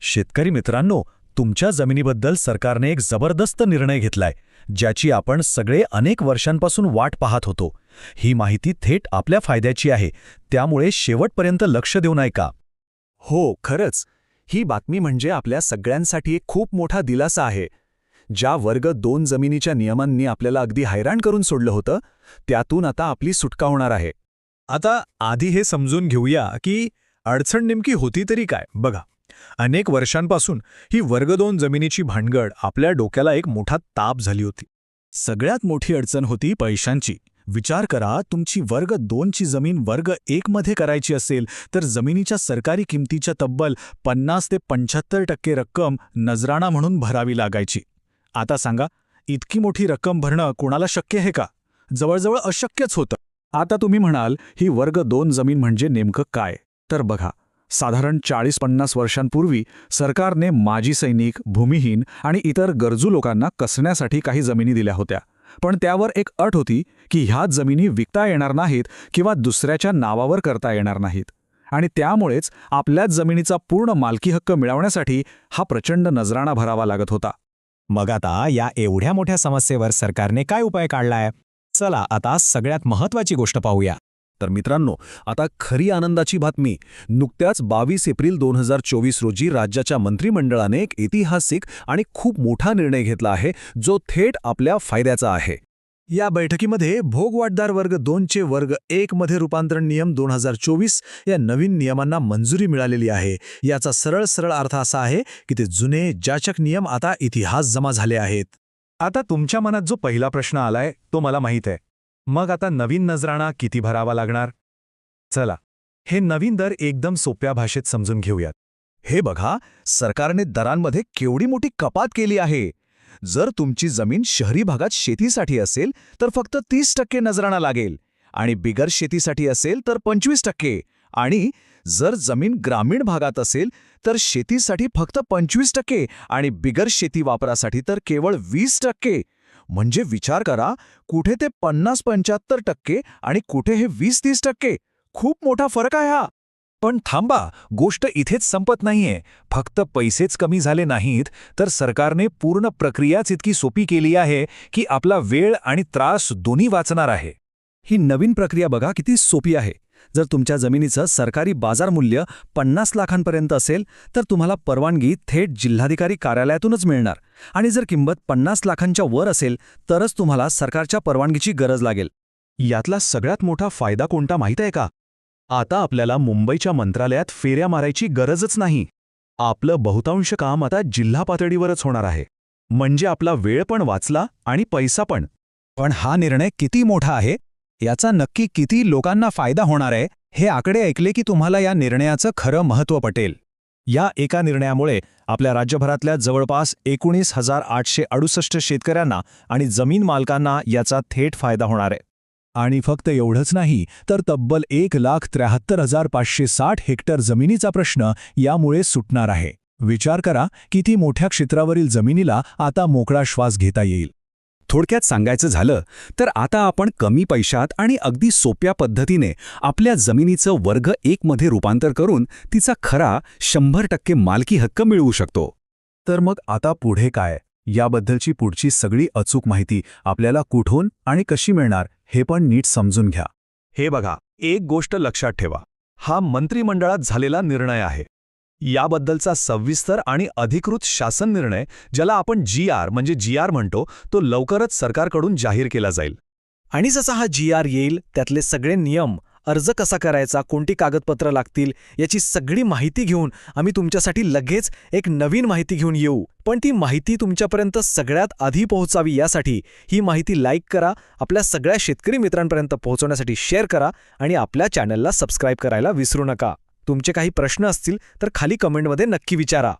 शेतकरी मित्रांनो, तुमच्या जमिनीबद्दल सरकारने एक जबरदस्त निर्णय घेतलाय, ज्याची आपण सगळे अनेक वर्षांपासून वाट पाहत होतो. ही माहिती थेट आपल्या फायद्याची आहे, त्यामुळे शेवटपर्यंत लक्ष देऊन ऐका. हो, खरंच. ही बातमी म्हणजे आपल्या सगळ्यांसाठी एक खूप मोठा दिलासा आहे. ज्या वर्ग 2 जमिनीच्या नियमांनी आपल्याला अगदी हैराण करून सोडलं होतं, त्यातून आता आपली सुटका होणार आहे. आता आधी हे समजून घेऊया की अडचण नेमकी होती तरी काय. बघा, अनेक वर्षांपासून ही वर्ग 2 जमिनीची भानगड आपल्या डोक्याला एक मोठा ताप झाली होती. सगळ्यात मोठी अडचण होती पैशांची. विचार करा, तुमची वर्ग 2ची जमीन वर्ग 1 मध्ये करायची असेल तर जमिनीच्या सरकारी किमतीच्या तब्बल 50 ते 75% रक्कम नजराणा म्हणून भरावी लागायची. आता सांगा, इतकी मोठी रक्कम भरणं कोणाला शक्य आहे का? जवळजवळ अशक्यच होतं. आता तुम्ही म्हणाल, ही वर्ग 2 जमीन म्हणजे नेमकं काय? तर बघा, साधारण 40-50 वर्षांपूर्वी सरकारने माजी सैनिक, भूमिहीन आणि इतर गरजू लोकांना कसण्यासाठी काही जमिनी दिल्या होत्या. पण त्यावर एक अट होती की ह्या जमिनी विकता येणार नाहीत किंवा दुसऱ्याच्या नावावर करता येणार नाहीत. आणि त्यामुळेच आपल्याच जमिनीचा पूर्ण मालकी हक्क मिळवण्यासाठी हा प्रचंड नजराणा भरावा लागत होता. मग आता या एवढ्या मोठ्या समस्येवर सरकारने काय उपाय काढलाय? चला आता सगळ्यात महत्त्वाची गोष्ट पाहूया. तर मित्रांनो, आता खरी आनंदाची बातमी. नुकत्याच 22 एप्रिल 2024 रोजी राज्याच्या मंत्रिमंडळाने एक ऐतिहासिक आणि खूप मोठा निर्णय घेतला आहे, जो थेट आपल्या फायद्याचा आहे. या बैठकीमध्ये भोगवाटदार वर्ग 2चे वर्ग 1 मध्ये रूपांतरण नियम 2024 या नवीन नियमांना मंजुरी मिळालेली आहे. याचा सरळ अर्थ असा आहे की ते जुने जाचक नियम आता इतिहास जमा झाले आहेत. आता तुमच्या मनात जो पहिला प्रश्न आलाय तो मला माहीत आहे. मग आता नवीन नजराणा किती भरावा लागणार? चला, हे नवीन दर एकदम सोप्या भाषेत समजून घेऊयात. हे बघा, सरकारने दरांमध्ये केवढी मोठी कपात केली आहे. जर तुमची जमीन शहरी भागात शेतीसाठी असेल तर फक्त 30% नजराणा लागेल, आणि बिगर शेतीसाठी असेल तर 25%, आणि जर जमीन ग्रामीण भागात असेल तर शेतीसाठी फक्त 25% आणि बिगर शेती वापरासाठी तर केवळ 20%. म्हणजे विचार करा, कुठे ते 50-75% आणि कुठे हे 20-30%. खूप मोठा फरक आहे हा. पण थांबा, गोष्ट इथेच संपत नाहीये. फक्त पैसेच कमी झाले नाहीत, तर सरकारने पूर्ण प्रक्रियाच इतकी सोपी केली आहे की आपला वेळ आणि त्रास दोन्ही वाचणार आहे. ही नवीन प्रक्रिया बघा किती सोपी आहे. जर तुमच्या जमिनीचं सरकारी बाजार मूल्य 50 लाखांपर्यंत असेल तर तुम्हाला परवानगी थेट जिल्हाधिकारी कार्यालयातूनच मिळणार, आणि जर किंमत 50 लाखांच्या वर असेल तरच तुम्हाला सरकारच्या परवानगीची गरज लागेल. यातला सगळ्यात मोठा फायदा कोणता माहीत आहे का? आता आपल्याला मुंबईच्या मंत्रालयात फेऱ्या मारायची गरजच नाही. आपलं बहुतांश काम आता जिल्हा पातळीवरच होणार आहे. म्हणजे आपला वेळ पण वाचला आणि पैसा पण. पण हा निर्णय किती मोठा आहे, याचा नक्की किती लोकांना फायदा होणार आहे, हे आकडे ऐकले की तुम्हाला या निर्णयाचं खरं महत्त्व पटेल. या एका निर्णयामुळे आपल्या राज्यभरातल्या जवळपास 19,868 शेतकऱ्यांना आणि जमीन मालकांना याचा थेट फायदा होणार आहे. आणि फक्त एवढंच नाही, तर तब्बल 1,73,560 हेक्टर जमिनीचा प्रश्न यामुळे सुटणार आहे. विचार करा, किती मोठ्या क्षेत्रावरील जमिनीला आता मोकळा श्वास घेता येईल. थोडक्यात सांगायचं झालं तर आता आपण कमी पैशात आणि अगदी सोप्या पद्धतीने आपल्या जमिनीचं वर्ग 1 मध्ये रूपांतर करून तिचा खरा 100% मालकी हक्क मिळवू शकतो. तर मग आता पुढे काय? याबद्दलची पुढची सगळी अचूक माहिती आपल्याला कुठून आणि कशी मिळणार हे पण नीट समजून घ्या. हे बघा, एक गोष्ट लक्षात ठेवा, हा मंत्रिमंडळात झालेला निर्णय आहे. याबद्दलचा सविस्तर आणि अधिकृत शासन निर्णय, ज्याला आपण GR म्हणतो, तो लवकरच सरकारकडून जाहीर केला जाईल. आणि जसा हा GR येईल, त्यातले सगळे नियम, अर्ज कसा करायचा, कोणती कागदपत्रं लागतील, याची सगळी माहिती घेऊन आम्ही तुमच्यासाठी लगेच एक नवीन माहिती घेऊन येऊ. पण ती माहिती तुमच्यापर्यंत सगळ्यात आधी पोहोचावी यासाठी ही माहिती लाईक करा, आपल्या सगळ्या शेतकरी मित्रांपर्यंत पोहोचवण्यासाठी शेअर करा आणि आपल्या चॅनलला सबस्क्राईब करायला विसरू नका. तुमचे काही प्रश्न असतील तर खाली कमेंटमध्ये नक्की विचारा.